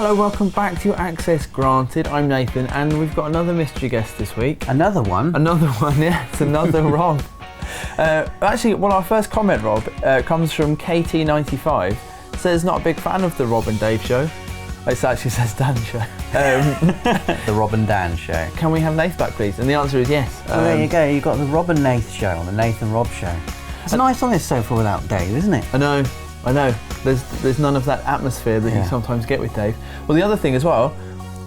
Hello, welcome back to your Access Granted. I'm Nathan, and we've got another mystery guest this week. Another one? Another one, yeah. It's another Rob. Actually, well, our first comment, Rob, comes from KT95. Says not a big fan of the Rob and Dave show. It actually says Dan show. The Rob and Dan show. Can we have Nath back, please? And the answer is yes. Well, there you go. You've got the Rob and Nath show on the Nath and Rob show. It's nice on this sofa without Dave, isn't it? I know. There's none of that atmosphere that you sometimes get with Dave. Well, the other thing as well,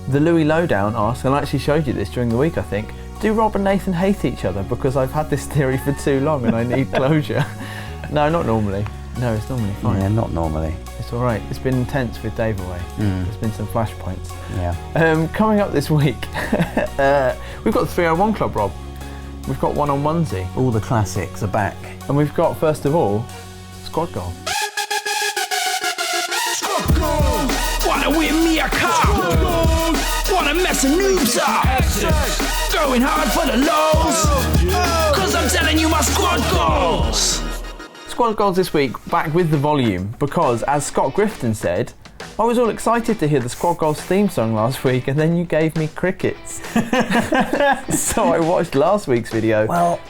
the Louis Lowdown asked, and I actually showed you this during the week, I think, do Rob and Nathan hate each other? Because I've had this theory for too long and I need closure. No, not normally. No, it's normally fine. Yeah, not normally. It's all right. It's been intense with Dave away. There's been some flashpoints. Yeah. Coming up this week, we've got the 301 Club, Rob. We've got one on onesie. All the classics are back. And we've got, first of all, Squad Goal. Squad Goal! Wanna win me a car? Squad Goal! Wanna mess a noobs up? Going hard for the lows? Cause I'm telling you my squad goals! Squad Goals this week, back with the volume, because as Scott Grifton said, I was all excited to hear the Squad Goals theme song last week and then you gave me crickets. So I watched last week's video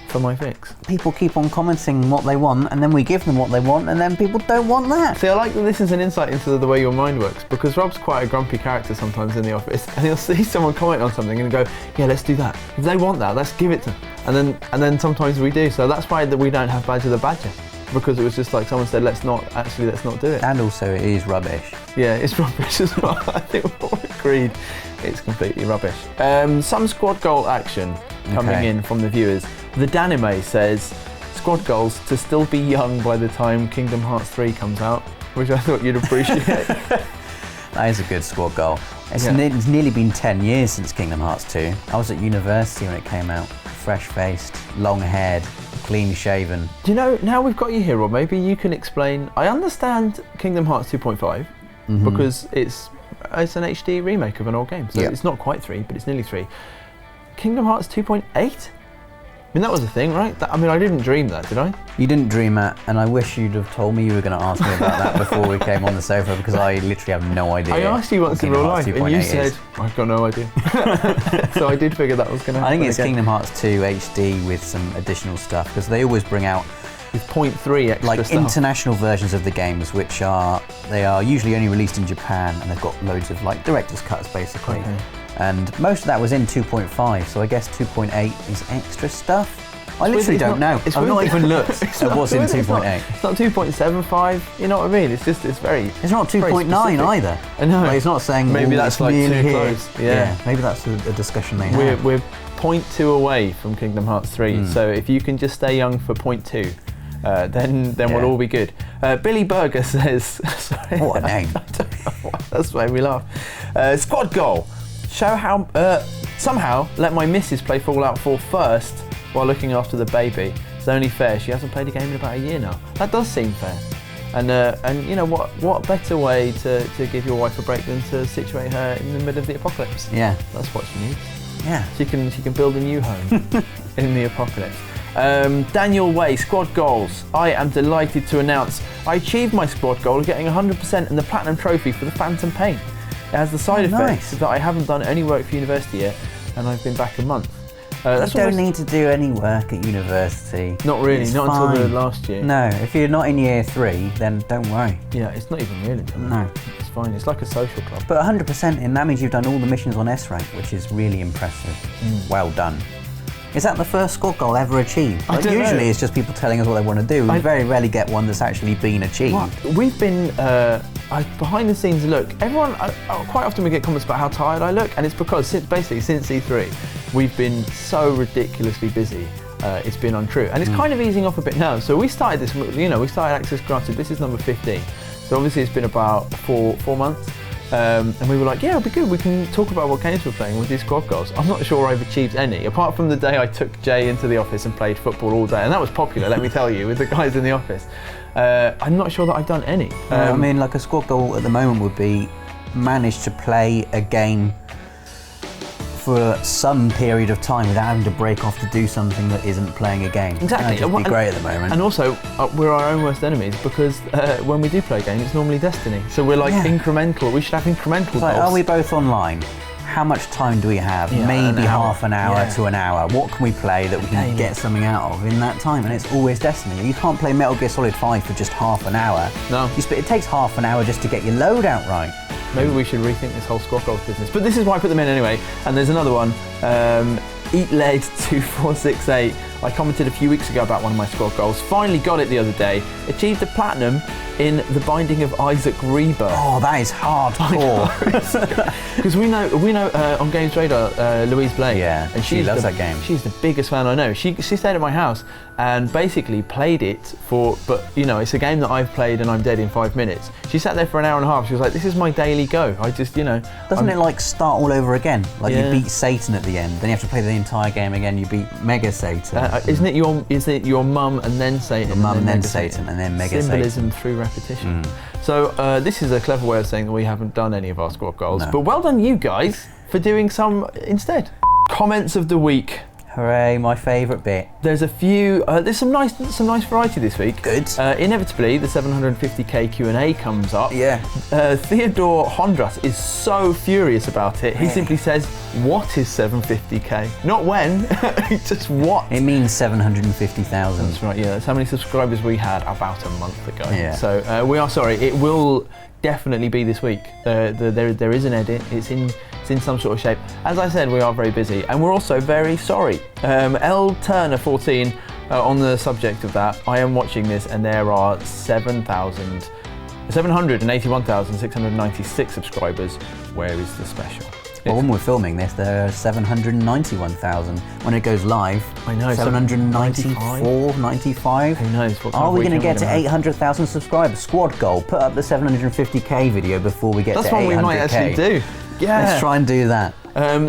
for my fix. People keep on commenting what they want and then we give them what they want and then people don't want that. See, I like that this is an insight into the way your mind works, because Rob's quite a grumpy character sometimes in the office and he'll see someone comment on something and go, yeah, let's do that. If they want that, let's give it to them. And then sometimes we do. So that's why that we don't have Badger the Badger. Because it was just like someone said, let's not do it. And also it is rubbish. Yeah, it's rubbish as well. I think we've all agreed it's completely rubbish. Some Squad Goal action coming in from the viewers. The Danime says, Squad Goals to still be young by the time Kingdom Hearts 3 comes out, which I thought you'd appreciate. That is a good Squad Goal. It's nearly been 10 years since Kingdom Hearts 2. I was at university when it came out. Fresh-faced, long-haired, clean-shaven. Do you know, now we've got you here, Rob, maybe you can explain. I understand Kingdom Hearts 2.5 because it's an HD remake of an old game, so it's not quite 3, but it's nearly 3. Kingdom Hearts 2.8? I mean, that was a thing, right? I didn't dream that, did I? You didn't dream that, and I wish you'd have told me you were going to ask me about that before we came on the sofa, because I literally have no idea. I asked you once in real life, and you said, I've got no idea. So I did figure that was going to happen. I think it's Kingdom Hearts 2 HD with some additional stuff, because they always bring out with 0.3 extra like stuff. International versions of the games, which are usually only released in Japan, and they've got loads of like director's cuts basically. Okay. And most of that was in 2.5, so I guess 2.8 is extra stuff. I literally don't know. I've not even looked. It was in 2.8. It's not 2.75, you know what I mean? It's very... It's not 2.9 either. I know. Like, it's not saying... Maybe that's like too close. Yeah, maybe that's a discussion they have. We're 0.2 away from Kingdom Hearts 3, so if you can just stay young for 0.2, then we'll all be good. Billy Berger says... Sorry, what a name. I don't know why, that's why we laugh. Squad Goal. Show how... somehow let my missus play Fallout 4 first while looking after the baby. It's only fair. She hasn't played a game in about a year now. That does seem fair. And you know what better way to give your wife a break than to situate her in the middle of the apocalypse? Yeah. That's what she needs. Yeah. She can build a new home in the apocalypse. Daniel Way, Squad Goals. I am delighted to announce I achieved my Squad Goal of getting 100% and the Platinum Trophy for the Phantom Pain. It has the side effects that I haven't done any work for university yet, and I've been back a month. You don't need to do any work at university. Not really, not until the last year. No, if you're not in year 3, then don't worry. Yeah, it's not even real until No. It's fine, it's like a social club. But 100% in, that means you've done all the missions on S rank, which is really impressive. Well done. Is that the first Squad Goal ever achieved? Like, usually it's just people telling us what they want to do. We very rarely get one that's actually been achieved. We've been behind the scenes look. Everyone, quite often we get comments about how tired I look, and it's because since E3, we've been so ridiculously busy. It's been untrue, and it's kind of easing off a bit now. So we started this, we started Access Granted. This is number 15. So obviously it's been about four months. And we were like, yeah, it'll be good. We can talk about what games we're playing with these Squad Goals. I'm not sure I've achieved any, apart from the day I took Jay into the office and played football all day. And that was popular, let me tell you, with the guys in the office. I'm not sure that I've done any. I mean, like a Squad Goal at the moment would be manage to play a game for some period of time without having to break off to do something that isn't playing a game. Exactly. That would just be great at the moment. And also, we're our own worst enemies because when we do play a game, it's normally Destiny. So we're like incremental. We should have incremental goals. Are we both online? How much time do we have? Maybe half an hour to an hour. What can we play that we can get something out of in that time? And it's always Destiny. You can't play Metal Gear Solid 5 for just half an hour. No. It takes half an hour just to get your loadout right. Maybe we should rethink this whole squad goals business. But this is why I put them in anyway. And there's another one. EatLed2468. I commented a few weeks ago about one of my squad goals. Finally got it the other day. Achieved a platinum in The Binding of Isaac Rebirth. Oh, that is hardcore. Because we know on Games Radar, Louise Blake. Yeah, and she loves that game. She's the biggest fan I know. She stayed at my house and basically played it but it's a game that I've played and I'm dead in 5 minutes. She sat there for an hour and a half. She was like, this is my daily go. I just, Doesn't it like start all over again? Like you beat Satan at the end, then you have to play the entire game again, you beat Mega Satan. Isn't it your mum and then Satan? Your mum and then Satan and then Mega Symbolism Satan. through repetition. So this is a clever way of saying that we haven't done any of our squad goals. No. But well done you guys for doing some instead. Comments of the week. Hooray, my favourite bit. There's a few, there's some nice variety this week. Good. Inevitably, the 750k Q&A comes up. Yeah. Theodore Hondras is so furious about it. He simply says, what is 750k? Not when, just what. It means 750,000. That's right, yeah. That's how many subscribers we had about a month ago. Yeah. So we are sorry. It will definitely be this week. There is an edit. It's in some sort of shape. As I said, we are very busy and we're also very sorry. L Turner 14 on the subject of that, I am watching this and there are 781,696 subscribers. Where is the special? Well, when we're filming this, there are 791,000. When it goes live, I know, 794, 95. Who knows? Are we going to get to 800,000 subscribers? Squad goal. Put up the 750k video before we get to 800k. That's what we might actually do. Yeah. Let's try and do that.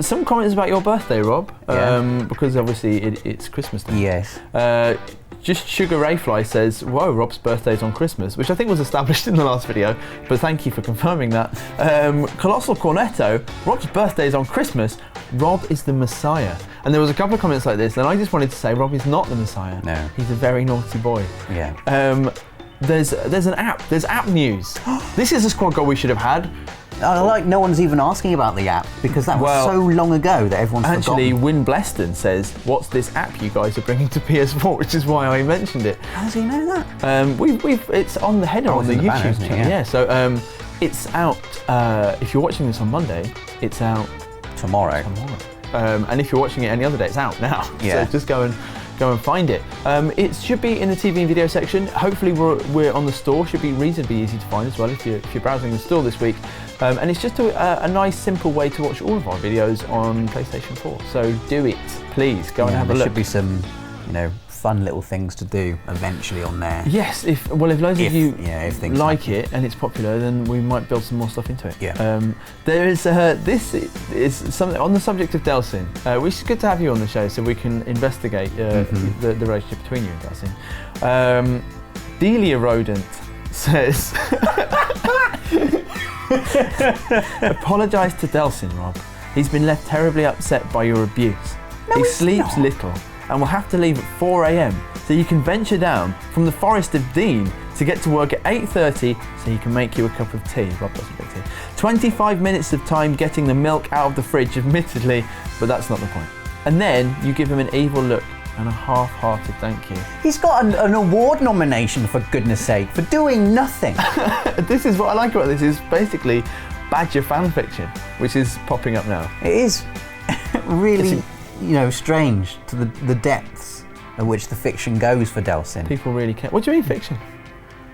Some comments about your birthday, Rob. Yeah. Because obviously it's Christmas Day. Yes. Just Sugar Rayfly says, whoa, Rob's birthday's on Christmas, which I think was established in the last video, but thank you for confirming that. Colossal Cornetto, Rob's birthday's on Christmas, Rob is the Messiah. And there was a couple of comments like this, and I just wanted to say Rob is not the Messiah. No. He's a very naughty boy. Yeah. There's an app, there's app news. This is a squad goal we should have had. I like no one's even asking about the app because that was so long ago that everyone's actually, forgotten. Win Bleston says, what's this app you guys are bringing to PS4, which is why I mentioned it. How does he know that? It's on the header on the YouTube channel. Yeah, so it's out, if you're watching this on Monday, it's out tomorrow. And if you're watching it any other day, it's out now. Yeah. So just go and find it. It should be in the TV and video section. Hopefully we're on the store. Should be reasonably easy to find as well if you're browsing the store this week. And it's just a nice, simple way to watch all of our videos on PlayStation 4. So do it, please. Go and have a look. There should be some, fun little things to do eventually on there. Yes, if loads of you like happen. it and it's popular, then we might build some more stuff into it. Yeah. There is this is something on the subject of Delsin, which is good to have you on the show so we can investigate the relationship between you and Delsin. Delia Rodent says, apologise to Delsin, Rob. He's been left terribly upset by your abuse. He sleeps little and will have to leave at 4 a.m. so you can venture down from the Forest of Dean to get to work at 8:30 so he can make you a cup of tea. Rob doesn't make tea. 25 minutes of time getting the milk out of the fridge, admittedly, but that's not the point. And then you give him an evil look and a half-hearted thank you. He's got an award nomination, for goodness sake, for doing nothing. This is what I like about this, is basically Badger fan fiction, which is popping up now. It is really, strange to the depths at which the fiction goes for Delsin. People really care. What do you mean fiction?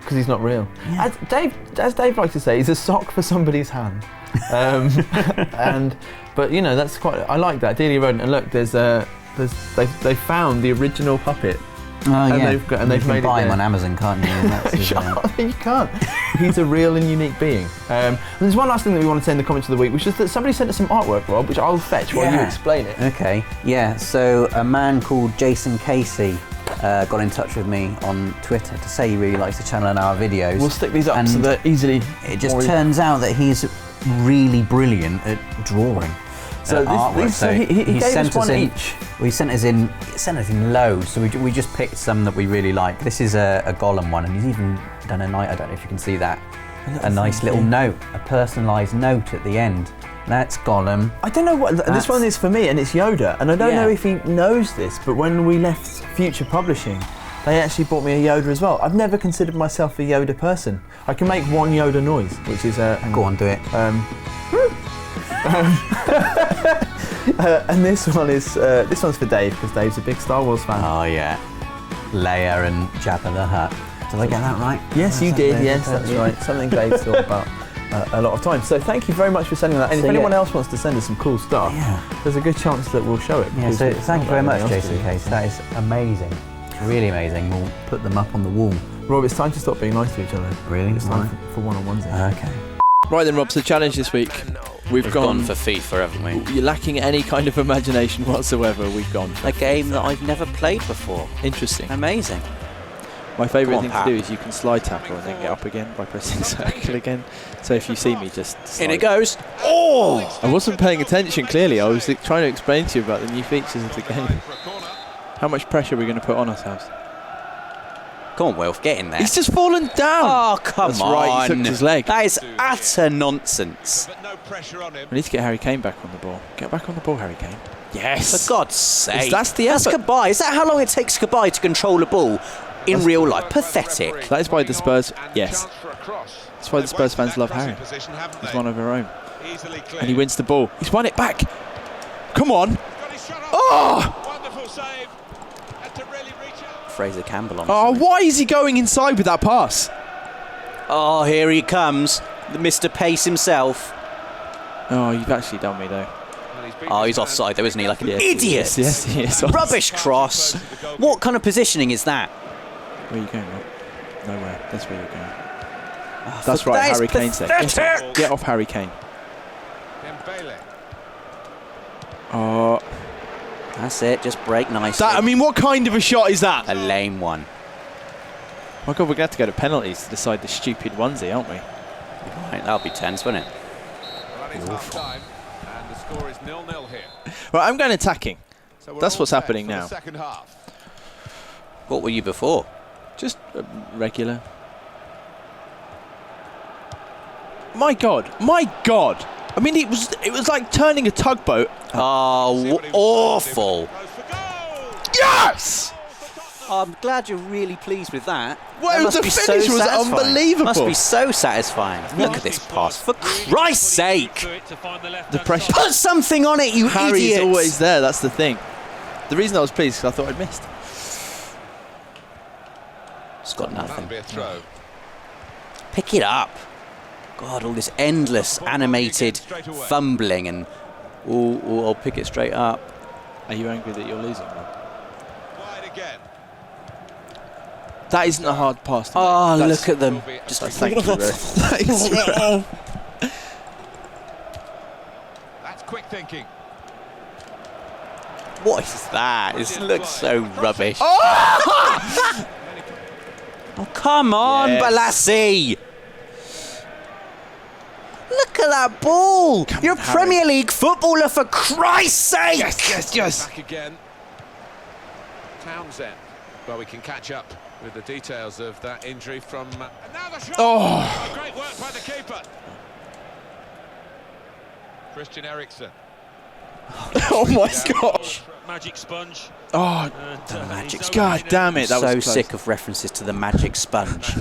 Because he's not real. Yeah. As Dave likes to say, he's a sock for somebody's hand. But that's quite. I like that. Delia Rodent. And look, they found the original puppet. Oh yeah. And they've made it. You can buy him on Amazon, can't you? And that's you can't. He's a real and unique being. And there's one last thing that we want to say in the comments of the week, which is that somebody sent us some artwork, Rob, which I'll fetch while you explain it. Okay. Yeah. So a man called Jason Casey got in touch with me on Twitter to say he really likes the channel and our videos. We'll stick these up so they're easily. It just turns out that he's really brilliant at drawing. So artwork. he gave sent us one in, each. Well, he sent us in loads, so we just picked some that we really like. This is a Gollum one, and he's even done I don't know if you can see that, a nice little note, a personalised note at the end. That's Gollum. I don't know what this one is for me, and it's Yoda, and I don't know if he knows this, but when we left Future Publishing, they actually bought me a Yoda as well. I've never considered myself a Yoda person. I can make one Yoda noise, which is Go on, do it. And this one's for Dave, because Dave's a big Star Wars fan. Oh yeah, Leia and Jabba the Hutt. Did I get that right? Yes, you did. Yes, that's right. Something Dave's thought about a lot of times. So thank you very much for sending that. And if anyone else wants to send us some cool stuff, there's a good chance that we'll show it. Yeah. So thank you very much, Jason Case. That is amazing. Really amazing. We'll put them up on the wall. Rob, it's time to stop being nice to each other. Really? It's time for one-on-ones. Okay. Right then, Rob, so the challenge this week. We've gone for FIFA, haven't we? You're lacking any kind of imagination whatsoever. We've gone for a game that I've never played before. Interesting. Amazing. My favourite thing to do is you can slide tackle and then get up again by pressing circle again. So if you see me, just slide. In it goes. Oh! I wasn't paying attention, clearly. I was trying to explain to you about the new features of the game. How much pressure are we going to put on ourselves? Come on, Wilf, get in there. He's just fallen down. Oh, come on. That's right, he took his leg. That is utter nonsense. We need to get Harry Kane back on the ball. Get back on the ball, Harry Kane. Yes. For God's sake. That's the effort. That's Kabay. Is that how long it takes Kabay to control a ball in real life? Pathetic. That is why the Spurs... Yes. That's why the Spurs fans love Harry. He's one of our own. And he wins the ball. He's won it back. Come on. Oh! Fraser Campbell on. Oh, why is he going inside with that pass? Oh, here he comes. The Mr. Pace himself. Oh, you've actually done me, though. Oh, he's offside, though, isn't he? Like an idiot. Yes, he is. Rubbish cross. What kind of positioning is that? Where are you going, Rob? Nowhere. That's where you're going. Oh, that's right, Harry Kane said. Get off Harry Kane. Oh. That's it, just break nicely. I mean, what kind of a shot is that? A lame one. My God, we're going to have to go to penalties to decide the stupid onesie, aren't we? Right, that'll be tense, won't it? Time, and the score is 0-0 here. Right, I'm going attacking. So that's what's happening now. What were you before? Just regular. My God. My God. I mean, it was like turning a tugboat. Oh, awful. Yes! I'm glad you're really pleased with that. Well, the finish was unbelievable. Must be so satisfying. Look at this pass. For Christ's sake! The pressure. Put something on it, you Harry's idiots! always there, that's the thing. The reason I was pleased is because I thought I'd missed. It's got nothing. Pick it up. God, all this endless animated fumbling and... Oh, I'll pick it straight up. Are you angry that you're losing, Rob? That isn't a hard pass to make. Look at them. Just like, thank you, That's quick thinking. What is that? It looks so rubbish. Oh, oh come on, Balassi! Look at that ball! You're a Premier League footballer, for Christ's sake! Yes. Back again. Townsend. Well, we can catch up with the details of that injury from... now the shot! Oh! Great work by the keeper. Christian Eriksen. Oh my gosh! Magic sponge. Oh, the magic sponge. God damn it! That I'm was so sick of references to the magic sponge.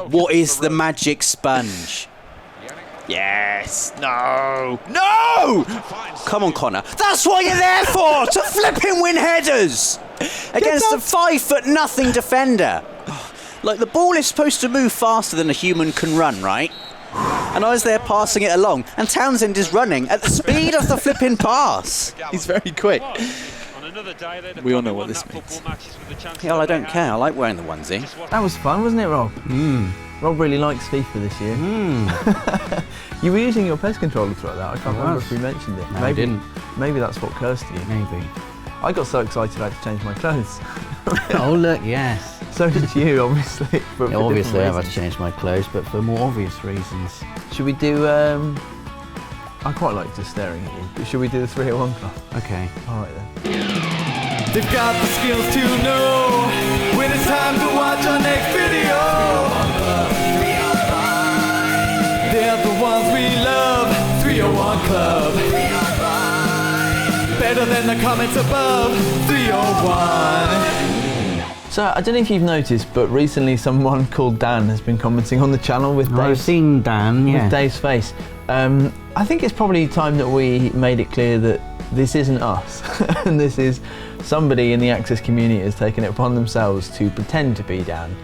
What is the magic sponge? Yes! No! No! Come on, Connor. That's what you're there for! To flipping win headers! Against a 5'0" defender. Like, the ball is supposed to move faster than a human can run, right? And I was there passing it along, and Townsend is running at the speed of the flipping pass. He's very quick. We all know what this means. Yeah, well, I don't care. I like wearing the onesie. That was fun, wasn't it, Rob? Rob really likes FIFA this year. You were using your PES controller throughout that. I can't remember if we mentioned it. No, I didn't. Maybe that's what cursed you. Maybe. I got so excited I had to change my clothes. Oh, look, yes. So did you, obviously. Yeah, obviously, I've had to change my clothes, but for more obvious reasons. Should we do I quite like just staring at you. But should we do the 301 Club? Okay. All right then. They've got the skills to know when it's time to watch our next video. They're the ones we love. 301 Club. Better than the comments above. 301. So I don't know if you've noticed, but recently someone called Dan has been commenting on the channel with I've seen Dan, yeah. with Dave's face. I think it's probably time that we made it clear that this isn't us, and this is somebody in the Access community has taken it upon themselves to pretend to be Dan,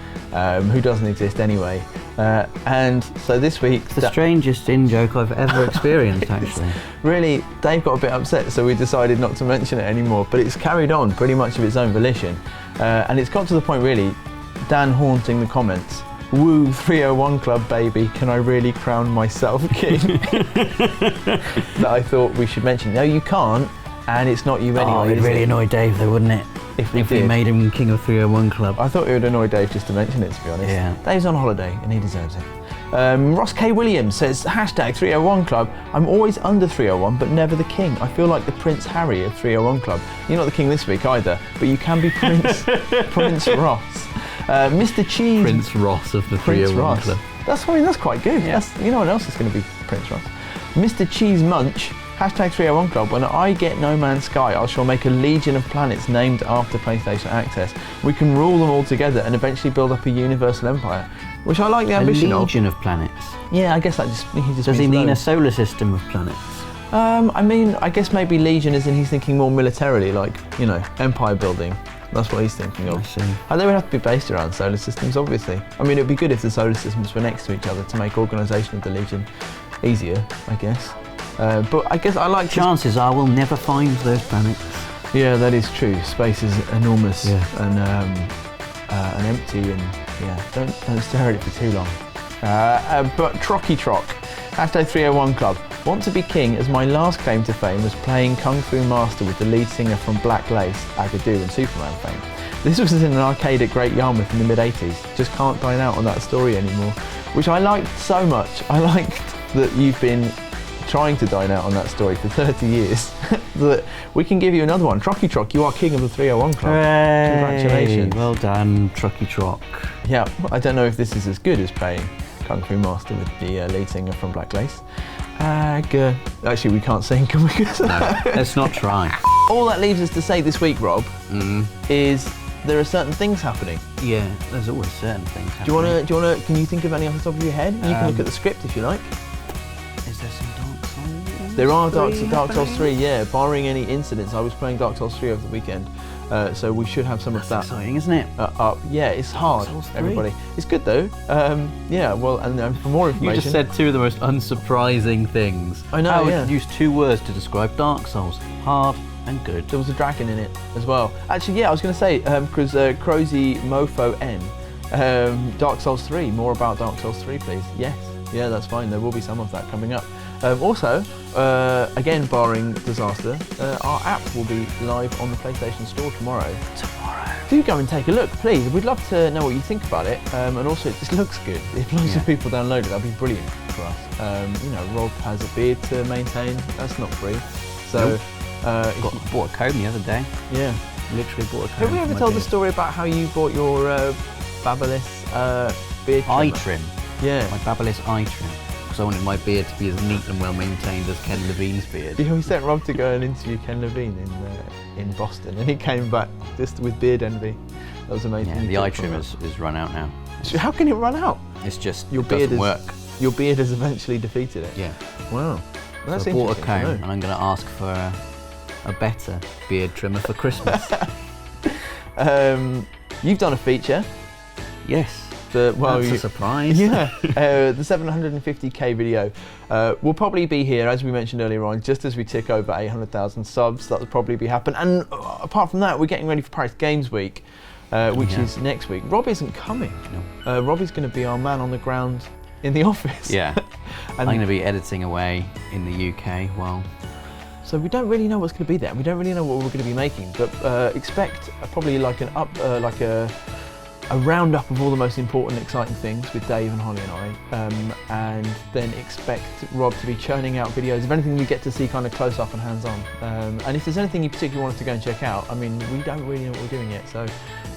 who doesn't exist anyway. And so this week... It's the strangest in-joke I've ever experienced, actually. Really, Dave got a bit upset, so we decided not to mention it anymore, but it's carried on pretty much of its own volition. And it's got to the point, really, Dan haunting the comments. Woo, 301 Club, baby, can I really crown myself king? That I thought we should mention. No, you can't, and it's not you anyway. Oh, it'd really annoy Dave, though, wouldn't it? If we made him king of 301 Club. I thought it would annoy Dave just to mention it, to be honest. Yeah. Dave's on holiday, and he deserves it. Ross K. Williams says, hashtag 301 Club, I'm always under 301, but never the king. I feel like the Prince Harry of 301 Club. You're not the king this week either, but you can be Prince Ross. Mr. Cheese... Prince Ross of the 301 Club. That's quite good. Yeah. You know what else is going to be Prince Ross? Mr. Cheese Munch, hashtag 301 Club, when I get No Man's Sky, I shall make a legion of planets named after PlayStation Access. We can rule them all together and eventually build up a universal empire. Which I like the ambition of. A legion of planets? Yeah, I guess that Does he mean a solar system of planets? I mean, I guess maybe legion as in he's thinking more militarily, like, you know, empire building. That's what he's thinking of. I see. And they would have to be based around solar systems, obviously. I mean, it'd be good if the solar systems were next to each other to make organisation of the legion easier, I guess. But I guess I like... Chances are we'll never find those planets. Yeah, that is true. Space is enormous and empty, and yeah, don't stare at it for too long. But Trocky Trock, hashtag 301 Club. Want to be king as my last claim to fame was playing Kung Fu Master with the lead singer from Black Lace, Agadoo, and Superman fame. This was in an arcade at Great Yarmouth in the mid-80s. Just can't dine out on that story anymore, which I liked so much. I liked that you've been trying to dine out on that story for 30 years. That we can give you another one. Trocky Trock, you are king of the 301 Club. Hooray! Congratulations. Well done, Trocky Trock. Yeah, I don't know if this is as good as playing Kung Fu Master with the lead singer from Black Lace. Actually, we can't sing, can we? No, let's not try. All that leaves us to say this week, Rob, is there are certain things happening. Yeah, there's always certain things happening. Do you wanna? Can you think of any off the top of your head? You can look at the script if you like. Is there some Dark Souls? There are Dark Souls 3, yeah. Barring any incidents, I was playing Dark Souls 3 over the weekend, so we should have some of that. Exciting, isn't it? Yeah, it's hard, everybody. It's good though. Yeah, well, and for more information... You just said two of the most unsurprising things. I know, How would you use two words to describe Dark Souls? Hard and good. There was a dragon in it as well. Actually, yeah, I was going to say, because Crozy Mofo N, Dark Souls 3, more about Dark Souls 3, please. Yes, yeah, that's fine. There will be some of that coming up. Also, again, barring disaster, our app will be live on the PlayStation Store tomorrow. Do go and take a look, please. We'd love to know what you think about it, and also it just looks good. If loads of people download it, that'd be brilliant for us. You know, Rob has a beard to maintain. That's not free. So, bought a comb the other day. Yeah, literally bought a comb. Have we ever told the story about how you bought your Babyliss beard trimmer? Eye trim. Yeah, my Babyliss eye trim. I wanted my beard to be as neat and well maintained as Ken Levine's beard. Yeah, we sent Rob to go and interview Ken Levine in Boston, and he came back just with beard envy. That was amazing. Yeah, the eye trim is run out now. How can it run out? It's just your beard doesn't work. Your beard has eventually defeated it. Yeah. Wow. Well, so I bought a comb, and I'm going to ask for a better beard trimmer for Christmas. You've done a feature. Yes. That's a surprise. Yeah, the 750k video will probably be here, as we mentioned earlier on, just as we tick over 800,000 subs. That'll probably be happening. And apart from that, we're getting ready for Paris Games Week, which is next week. Rob isn't coming. No. Rob is going to be our man on the ground in the office. Yeah. And I'm going to be editing away in the UK while... So we don't really know what's going to be there. We don't really know what we're going to be making, but expect probably like a roundup of all the most important, exciting things with Dave and Holly and I, and then expect Rob to be churning out videos of anything we get to see kind of close up and hands-on. And if there's anything you particularly want us to go and check out, I mean, we don't really know what we're doing yet, so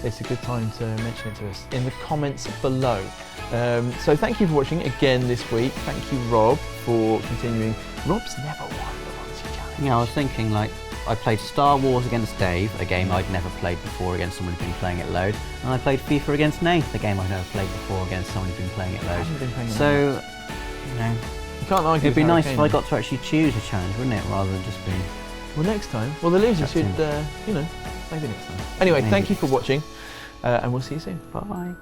it's a good time to mention it to us in the comments below. So thank you for watching again this week. Thank you, Rob, for continuing. Rob's never won the Monty Challenge. Yeah, I was thinking, like, I played Star Wars against Dave, a game I'd never played before against someone who'd been playing it load, and I played FIFA against Nath, a game I'd never played before against someone who'd been playing it load. So, you know, you can't argue. It'd be nice if I got to actually choose a challenge, wouldn't it, rather than just being... Well, next time. Well, the loser should, you know, maybe next time. Anyway, thank you for watching, and we'll see you soon. Bye.